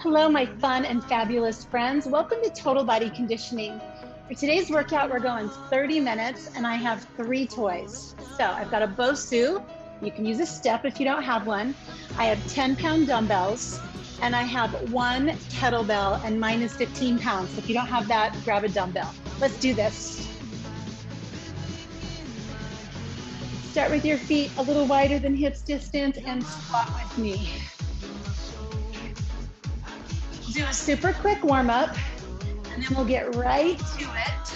Hello, my fun and fabulous friends. Welcome to Total Body Conditioning. For today's workout, we're going 30 minutes and I have 3 toys. So I've got a BOSU. You can use a step if you don't have one. I have 10-pound dumbbells and I have 1 kettlebell and mine is 15 pounds. So if you don't have that, grab a dumbbell. Let's do this. Start with your feet a little wider than hips distance and squat with me. Do a super quick warm up and then we'll get right to it,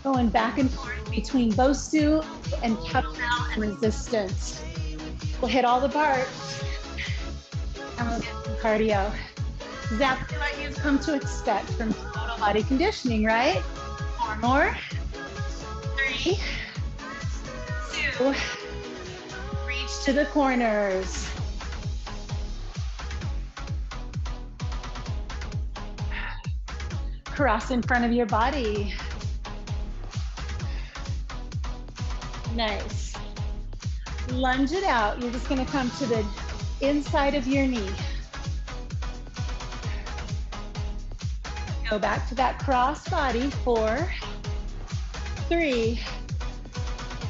going back and forth between BOSU and kettlebell and resistance. We'll hit all the bars and we'll get some cardio. Exactly what you've come to expect from Total Body Conditioning, right? 4 more. 3, 2, reach to the corners. Cross in front of your body. Nice. Lunge it out. You're just going to come to the inside of your knee. Go back to that cross body. 4, 3,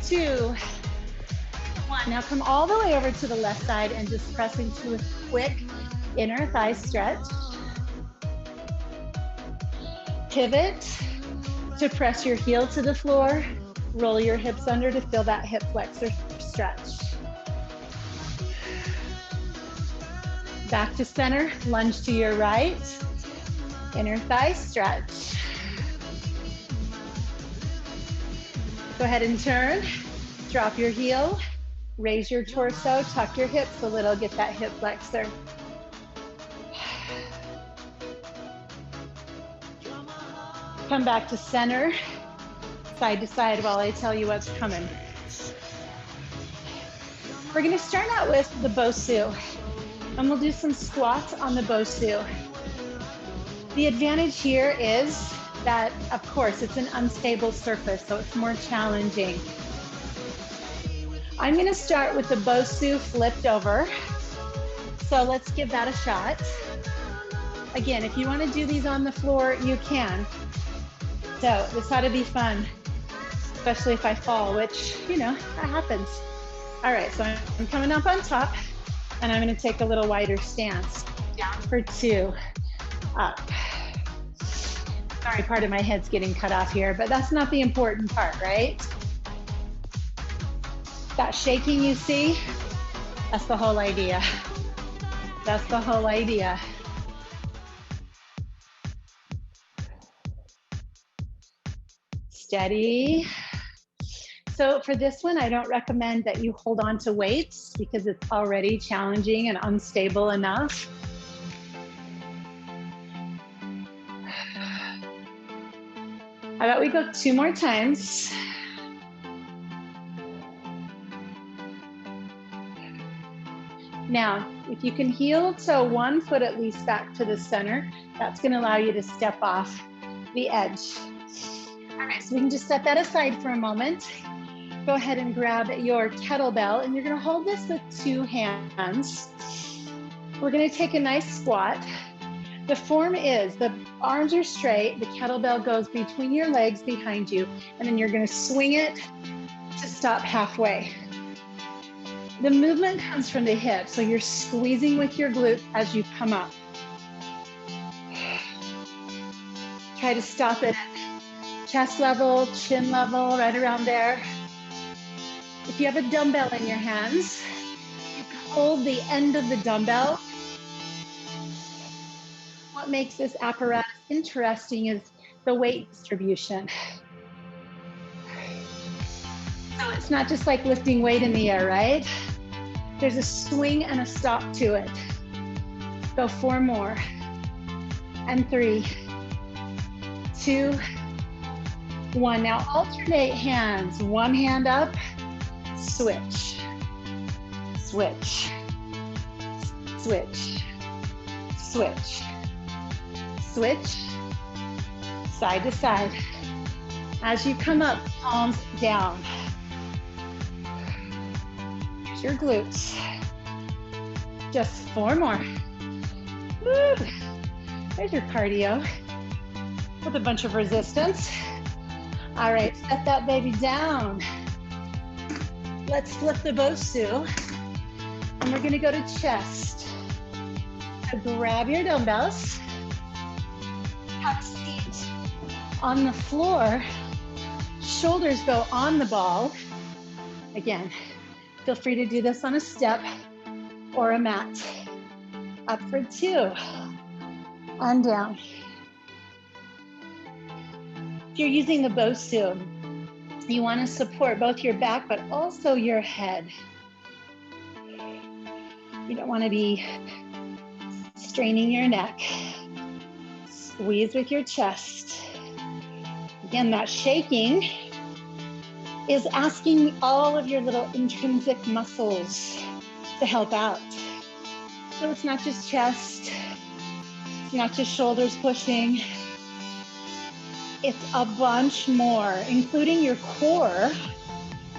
2, 1. Now come all the way over to the left side and just press into a quick inner thigh stretch. Pivot to press your heel to the floor. Roll your hips under to feel that hip flexor stretch. Back to center, lunge to your right. Inner thigh stretch. Go ahead and turn. Drop your heel. Raise your torso, tuck your hips a little, get that hip flexor. Come back to center, side to side while I tell you what's coming. We're gonna start out with the BOSU, and we'll do some squats on the BOSU. The advantage here is that, of course, it's an unstable surface, so it's more challenging. I'm gonna start with the BOSU flipped over, so let's give that a shot. Again, if you wanna do these on the floor, you can. So this ought to be fun, especially if I fall, which, you know, that happens. All right, so I'm coming up on top and I'm gonna take a little wider stance. Down for 2, up. Sorry, part of my head's getting cut off here, but that's not the important part, right? That shaking you see, that's the whole idea. That's the whole idea. Steady. So for this one, I don't recommend that you hold on to weights because it's already challenging and unstable enough. How about we go 2 more times? Now, if you can heel toe 1 foot at least back to the center, that's going to allow you to step off the edge. All right, so we can just set that aside for a moment. Go ahead and grab your kettlebell, and you're gonna hold this with 2 hands. We're gonna take a nice squat. The form is the arms are straight, the kettlebell goes between your legs behind you, and then you're gonna swing it to stop halfway. The movement comes from the hip, so you're squeezing with your glute as you come up. Try to stop it chest level, chin level, right around there. If you have a dumbbell in your hands, you can hold the end of the dumbbell. What makes this apparatus interesting is the weight distribution. So it's not just like lifting weight in the air, right? There's a swing and a stop to it. Go 4 more. And 3, 2, 1. Now alternate hands. 1 hand up, switch, switch, switch, switch, switch, side to side. As you come up, palms down. Use your glutes. Just 4 more. Woo. There's your cardio with a bunch of resistance. All right, set that baby down. Let's flip the BOSU, and we're gonna go to chest. So grab your dumbbells, have a seat on the floor, shoulders go on the ball. Again, feel free to do this on a step or a mat. Up for 2, and down. If you're using the BOSU, you want to support both your back, but also your head. You don't want to be straining your neck. Squeeze with your chest. Again, that shaking is asking all of your little intrinsic muscles to help out. So it's not just chest, it's not just shoulders pushing, it's a bunch more, including your core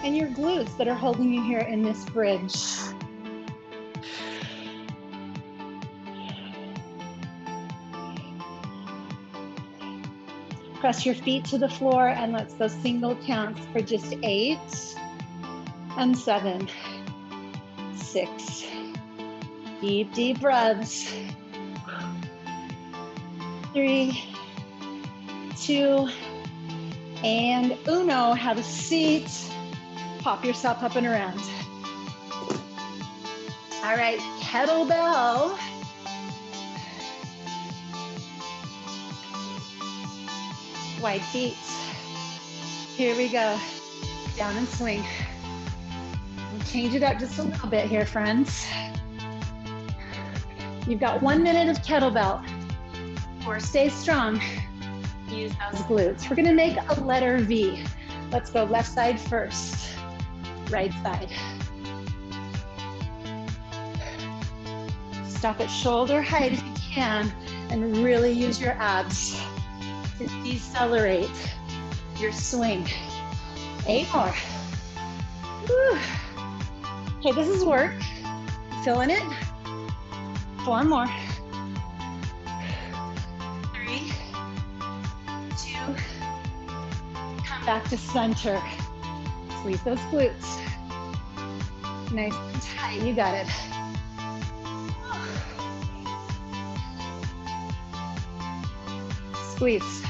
and your glutes that are holding you here in this bridge. Press your feet to the floor and let's go single counts for just 8 and 7, 6. Deep, deep breaths. 3, 2, and uno. Have a seat. Pop yourself up and around. All right, kettlebell. Wide feet. Here we go. Down and swing. We'll change it up just a little bit here, friends. You've got 1 minute of kettlebell. Or stay strong. Use those glutes. We're gonna make a letter V. Let's go left side first. Right side. Stop at shoulder height if you can, and really use your abs to decelerate your swing. 8 more. Whew. Okay, this is work. Feeling it? 4 more. 3, 2, come back to center. Squeeze those glutes. Nice and tight, you got it. Squeeze.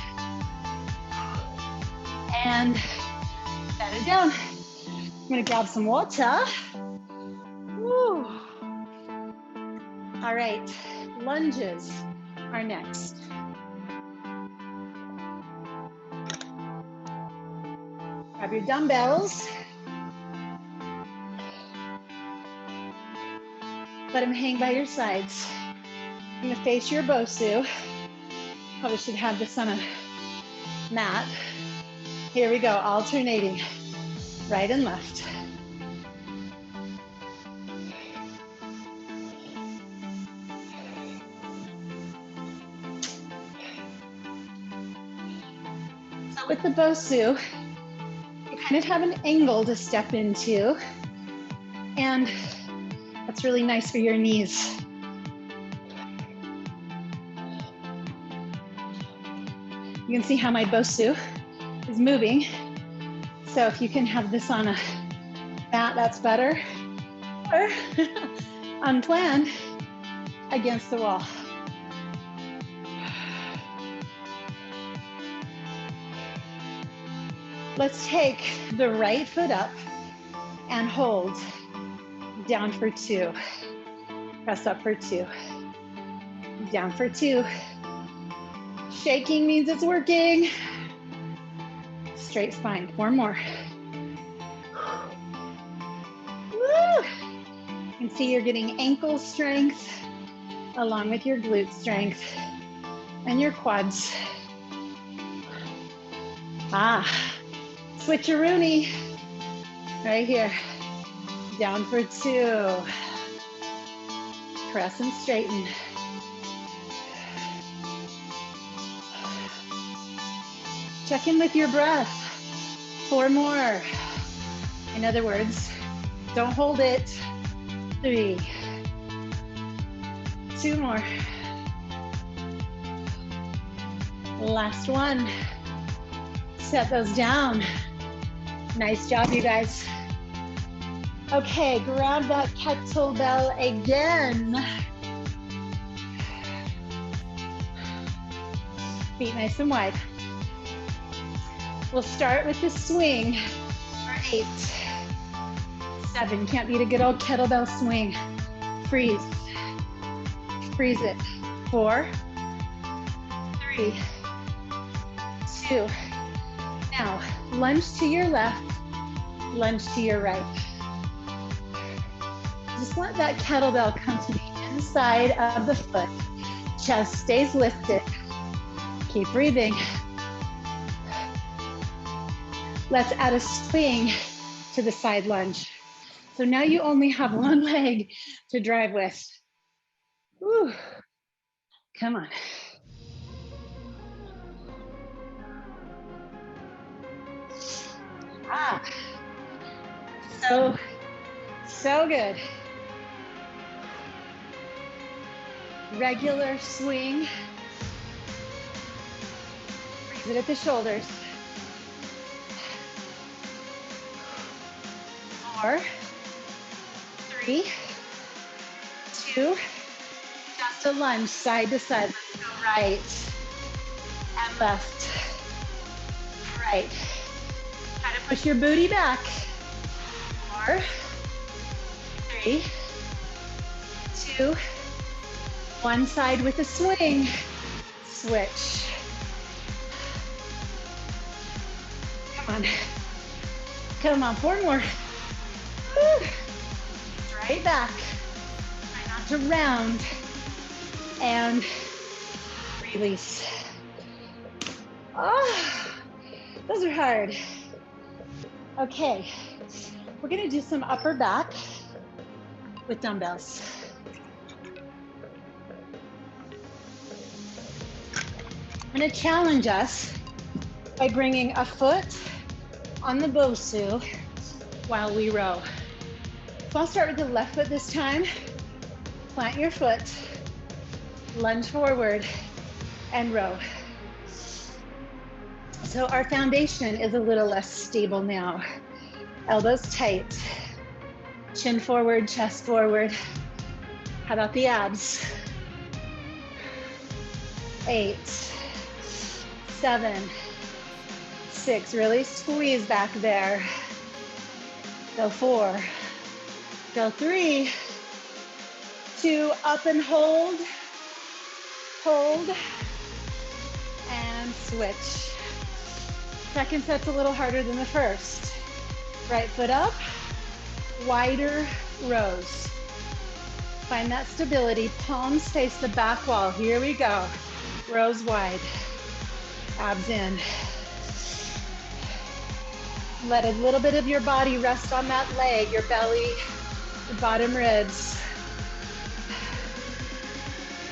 And set it down. I'm gonna grab some water. Woo. All right, lunges are next. Grab your dumbbells. Let them hang by your sides. You're gonna face your BOSU. Probably should have this on a mat. Here we go, alternating right and left. So with the BOSU, you kind of have an angle to step into, and that's really nice for your knees. You can see how my BOSU is moving. So if you can have this on a mat, that's better. Or unplanned against the wall. Let's take the right foot up and hold. Down for 2. Press up for 2. Down for 2. Shaking means it's working. Straight spine. 4 more. Woo! You can see you're getting ankle strength along with your glute strength and your quads. Switcheroony. Right here. Down for 2. Press and straighten. Check in with your breath. 4 more. In other words, don't hold it. 3. 2 more. Last one. Set those down. Nice job, you guys. Okay, grab that kettlebell again. Feet nice and wide. We'll start with the swing for 8, 7. Can't beat a good old kettlebell swing. Freeze. Freeze it. 4, 3, 2. Now, lunge to your left, lunge to your right. Just let that kettlebell come to the inside of the foot. Chest stays lifted. Keep breathing. Let's add a swing to the side lunge. So now you only have one leg to drive with. Whew. Come on. So good. Regular swing. Raise it at the shoulders. 4, 3, 2, just a lunge side to side. Let's go right and left. Right. Try to push your booty back. 4, 3, 2, one side with a swing. Switch. Come on. Come on, 4 more. Woo. Straight back. Try not to round. And release. Oh, those are hard. Okay, we're gonna do some upper back with dumbbells. I'm gonna challenge us by bringing a foot on the BOSU while we row. So I'll start with the left foot this time. Plant your foot, lunge forward, and row. So our foundation is a little less stable now. Elbows tight, chin forward, chest forward. How about the abs? 8, 7, 6, really squeeze back there. Go 4, go 3, 2, up and hold, and switch. Second set's a little harder than the first. Right foot up, wider rows. Find that stability, palms face the back wall. Here we go. Rows wide, abs in. Let a little bit of your body rest on that leg, your belly, the bottom ribs.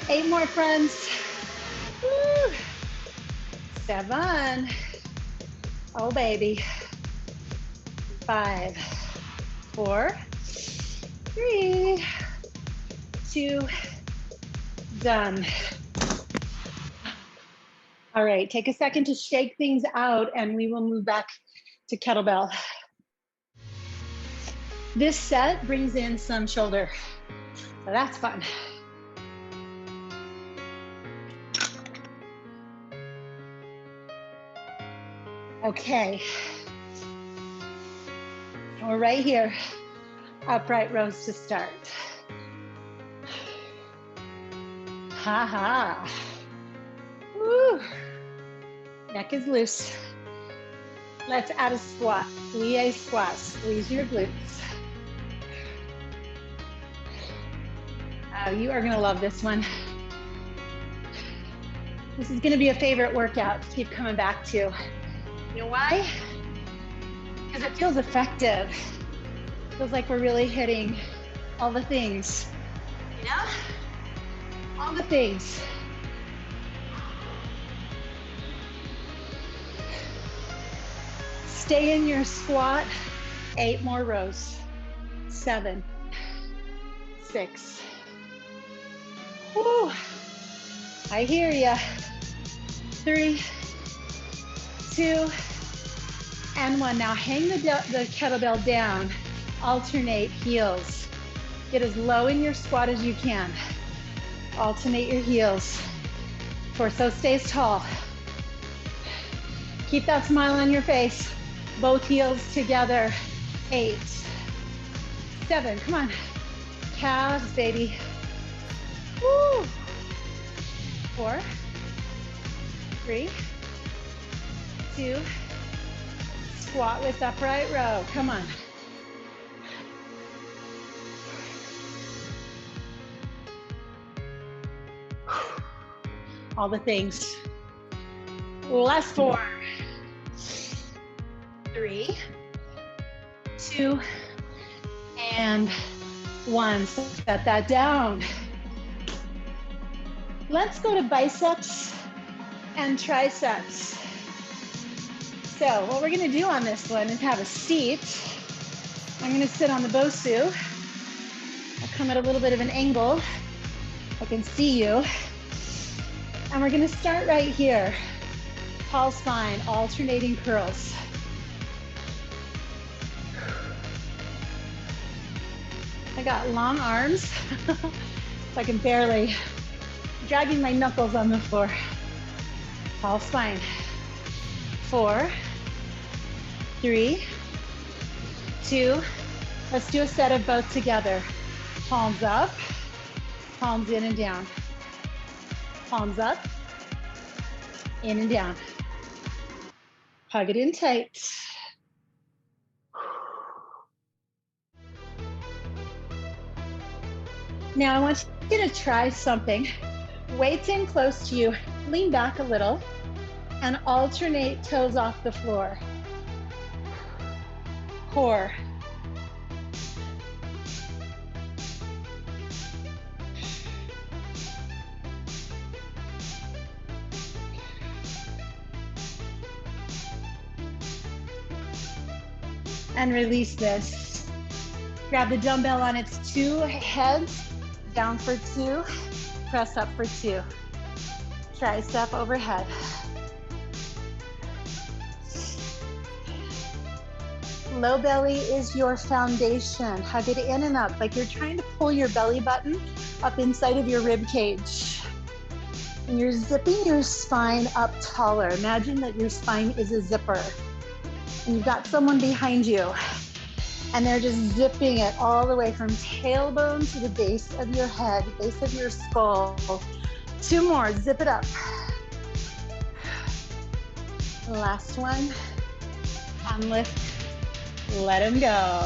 8 more, friends. Woo. 7. Oh, baby. 5, 4, 3, 2, done. All right, take a second to shake things out and we will move back to kettlebell. This set brings in some shoulder, so that's fun. Okay, we're right here, upright rows to start. Ha ha. Woo. Neck is loose. Let's add a squat, plie squat, squeeze your glutes. Oh, you are gonna love this one. This is gonna be a favorite workout to keep coming back to. You know why? Because it feels effective. It feels like we're really hitting all the things, you know? All the things. Stay in your squat, 8 more rows. 7, 6. Woo, I hear ya. 3, 2, and 1. Now hang the kettlebell down. Alternate heels. Get as low in your squat as you can. Alternate your heels. Torso stays tall. Keep that smile on your face. Both heels together. 8, 7, come on. Calves, baby. Woo. 4, 3, 2, squat with upright row. Come on. All the things. Last 4, 3, 2, and 1. Set that down. Let's go to biceps and triceps. So what we're gonna do on this one is have a seat. I'm gonna sit on the BOSU. I'll come at a little bit of an angle. I can see you. And we're gonna start right here. Tall spine, alternating curls. I got long arms, so I can barely, dragging my knuckles on the floor. Tall spine. 4, 3, 2, let's do a set of both together. Palms up, palms in and down. Palms up, in and down. Hug it in tight. Now I want you to try something. Weights in close to you, lean back a little, and alternate toes off the floor. Core. And release this. Grab the dumbbell on its 2 heads, down for 2, press up for 2. Tricep overhead. Low belly is your foundation. Hug it in and up, like you're trying to pull your belly button up inside of your rib cage. And you're zipping your spine up taller. Imagine that your spine is a zipper. And you've got someone behind you. And they're just zipping it all the way from tailbone to the base of your head, base of your skull. 2 more, zip it up. Last one. And lift, let them go.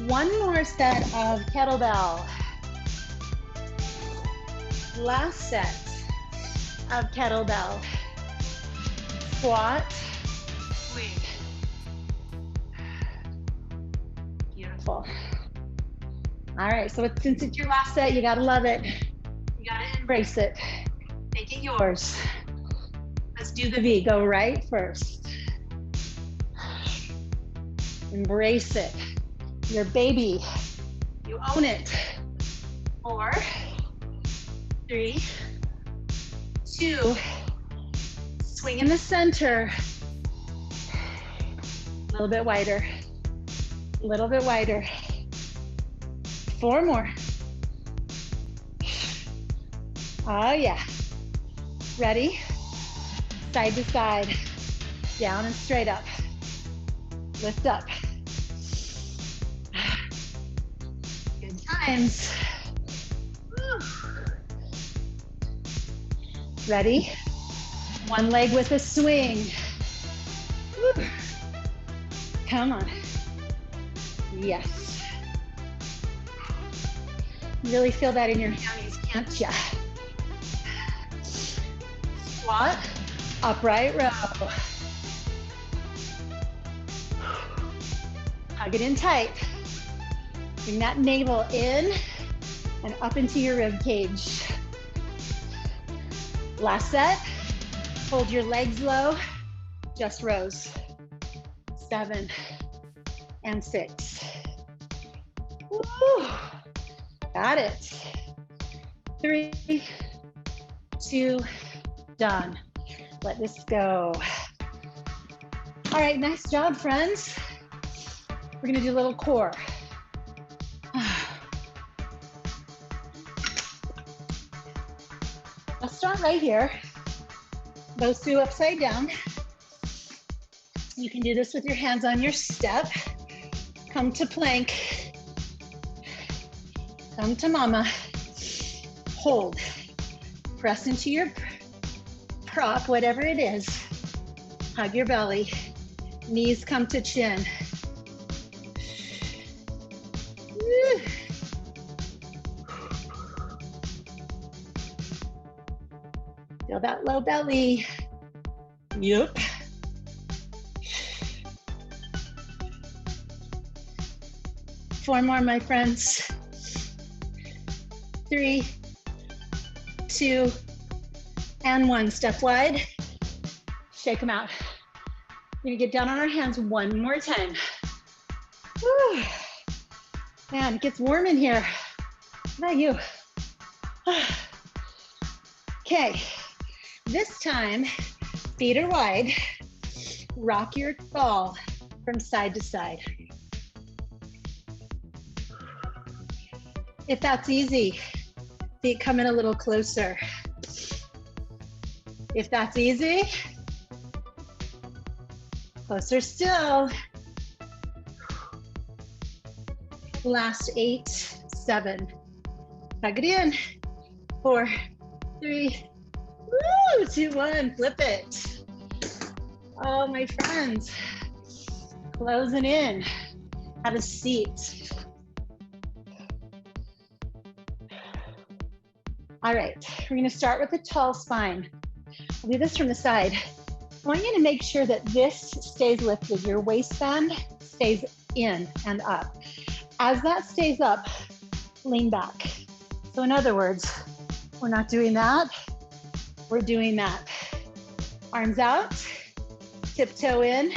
1 more set of kettlebell. Last set of kettlebell. Squat, swing. Beautiful. All right, so since it's your last set, you gotta love it. You gotta embrace it. Make it yours. Let's do the V. Go right first. Embrace it. Your baby. You own it. 4, 3, 2. Swing in the center. A little bit wider. A little bit wider. 4 more. Oh yeah. Ready? Side to side. Down and straight up. Lift up. Good times. Woo. Ready? 1 leg with a swing. Woo. Come on. Yes. You really feel that in your hammies, can't ya? Squat, upright row. Hug it in tight. Bring that navel in and up into your rib cage. Last set. Hold your legs low, just rows. 7 and 6. Woo. Got it. 3, 2, done. Let this go. All right, nice job, friends. We're gonna do a little core. Let's start right here. BOSU upside down. You can do this with your hands on your step. Come to plank. Come to mama. Hold. Press into your prop, whatever it is. Hug your belly. Knees come to chin. Woo. Feel that low belly. Yep. Four more, my friends. 3, 2, and 1. Step wide. Shake them out. We're gonna get down on our hands one more time. Whew. Man, it gets warm in here. How about you? Okay, this time, feet are wide. Rock your ball from side to side. If that's easy, feet come in a little closer. If that's easy, closer still. Last 8, 7. Hug it in. 4, 3, woo, 2, 1, flip it. Oh, my friends, closing in. Have a seat. All right, we're gonna start with a tall spine. I'll do this from the side. I want you to make sure that this stays lifted. Your waistband stays in and up. As that stays up, lean back. So in other words, we're not doing that, we're doing that. Arms out, tiptoe in,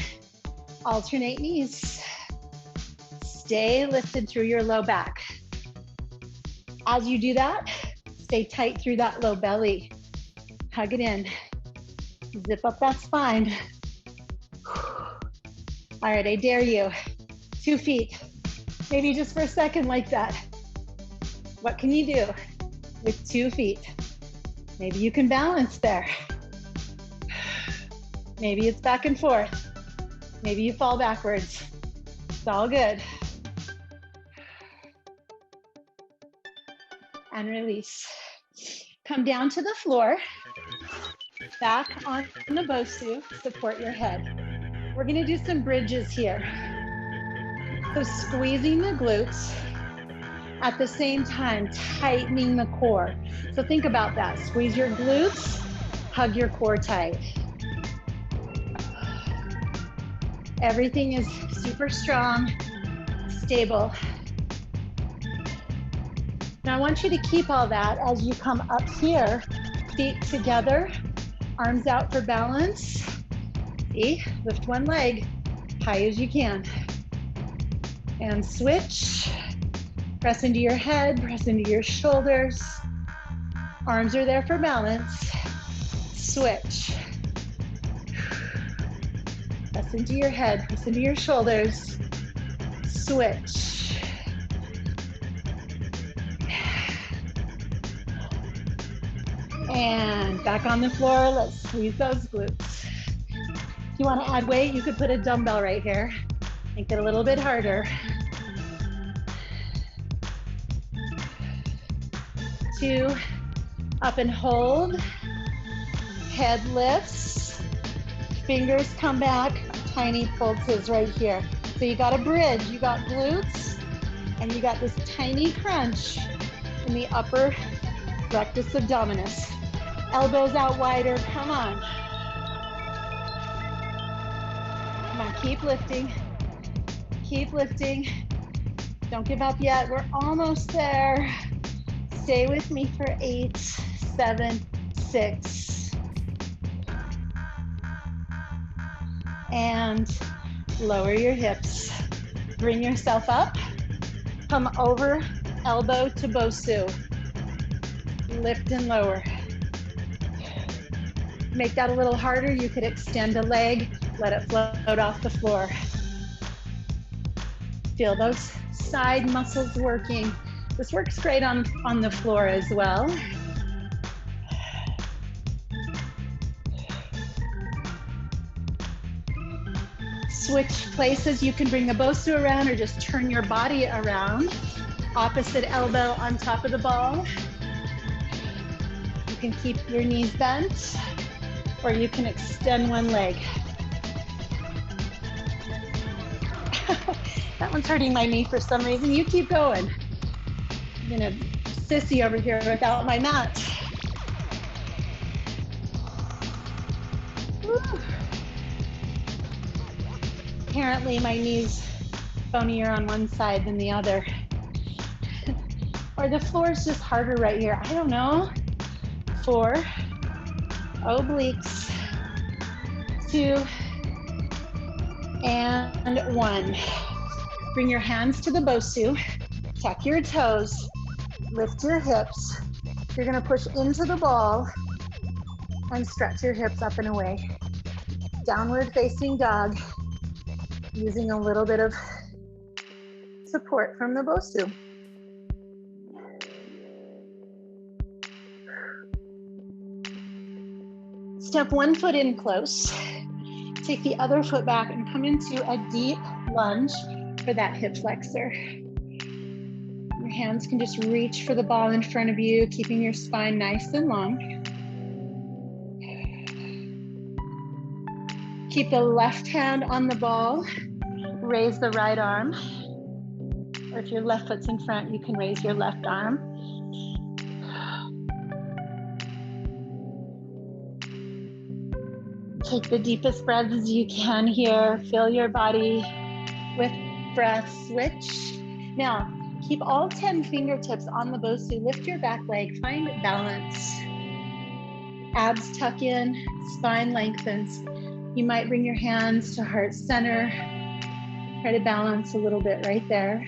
alternate knees. Stay lifted through your low back. As you do that, stay tight through that low belly. Hug it in. Zip up that spine. All right, I dare you. 2 feet. Maybe just for a second like that. What can you do with 2 feet? Maybe you can balance there. Maybe it's back and forth. Maybe you fall backwards. It's all good. And release. Come down to the floor, back on the BOSU, support your head. We're gonna do some bridges here. So squeezing the glutes, at the same time, tightening the core. So think about that. Squeeze your glutes, hug your core tight. Everything is super strong, stable. Now I want you to keep all that as you come up here, feet together, arms out for balance. See, lift one leg, high as you can. And switch, press into your head, press into your shoulders. Arms are there for balance. Switch. Press into your head, press into your shoulders. Switch. And back on the floor, let's squeeze those glutes. If you want to add weight, you could put a dumbbell right here. Make it a little bit harder. 2, up and hold. Head lifts, fingers come back, tiny pulses right here. So you got a bridge, you got glutes, and you got this tiny crunch in the upper rectus abdominis. Elbows out wider, come on. Come on, keep lifting. Keep lifting. Don't give up yet, we're almost there. Stay with me for 8, 7, 6. And lower your hips. Bring yourself up. Come over, elbow to BOSU. Lift and lower. Make that a little harder. You could extend a leg, let it float off the floor. Feel those side muscles working. This works great on the floor as well. Switch places. You can bring the BOSU around or just turn your body around. Opposite elbow on top of the ball. You can keep your knees bent, or you can extend one leg. That one's hurting my knee for some reason. You keep going. I'm gonna sissy over here without my mat. Woo. Apparently my knee's bonier on one side than the other. Or the floor is just harder right here. I don't know. 4, obliques, 2, and 1. Bring your hands to the BOSU, tuck your toes, lift your hips. You're gonna push into the ball and stretch your hips up and away. Downward facing dog, using a little bit of support from the BOSU. Step one foot in close. Take the other foot back and come into a deep lunge for that hip flexor. Your hands can just reach for the ball in front of you, keeping your spine nice and long. Keep the left hand on the ball. Raise the right arm. Or if your left foot's in front, you can raise your left arm. Take the deepest breaths you can here. Fill your body with breath. Switch. Now, keep all 10 fingertips on the BOSU. Lift your back leg. Find balance. Abs tuck in. Spine lengthens. You might bring your hands to heart center. Try to balance a little bit right there.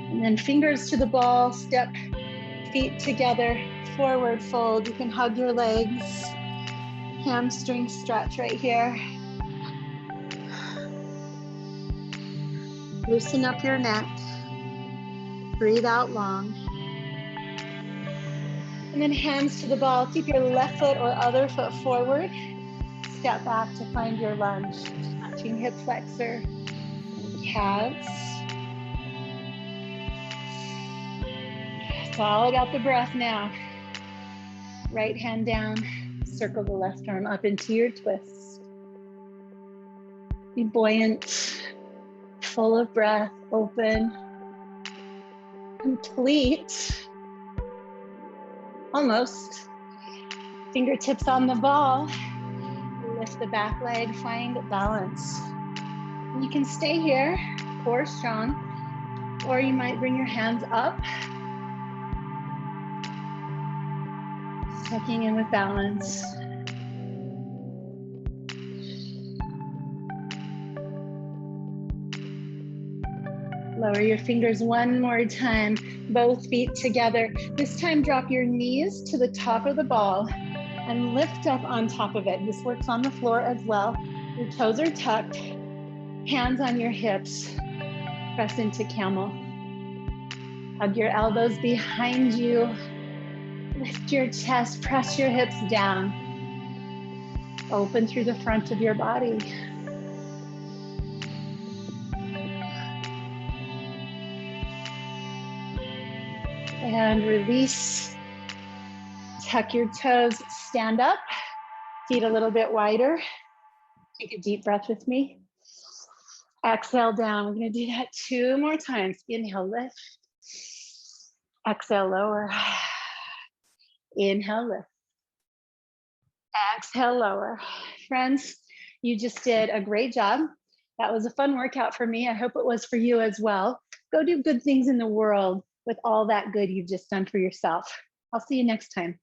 And then fingers to the ball. Step feet together, forward fold. You can hug your legs, hamstring stretch right here. Loosen up your neck, breathe out long. And then hands to the ball. Keep your left foot or other foot forward. Step back to find your lunge. Touching hip flexor, calves. It's all about the breath now. Right hand down, circle the left arm up into your twist. Be buoyant, full of breath, open, complete. Almost. Fingertips on the ball. Lift the back leg, find balance. You can stay here, core strong, or you might bring your hands up. Checking in with balance. Lower your fingers one more time, both feet together. This time drop your knees to the top of the ball and lift up on top of it. This works on the floor as well. Your toes are tucked, hands on your hips. Press into camel. Hug your elbows behind you. Lift your chest, press your hips down. Open through the front of your body. And release. Tuck your toes, stand up. Feet a little bit wider. Take a deep breath with me. Exhale down. We're gonna do that 2 more times. Inhale, lift. Exhale, lower. Inhale, lift. Exhale, lower. Friends, you just did a great job. That was a fun workout for me. I hope it was for you as well. Go do good things in the world with all that good you've just done for yourself. I'll see you next time.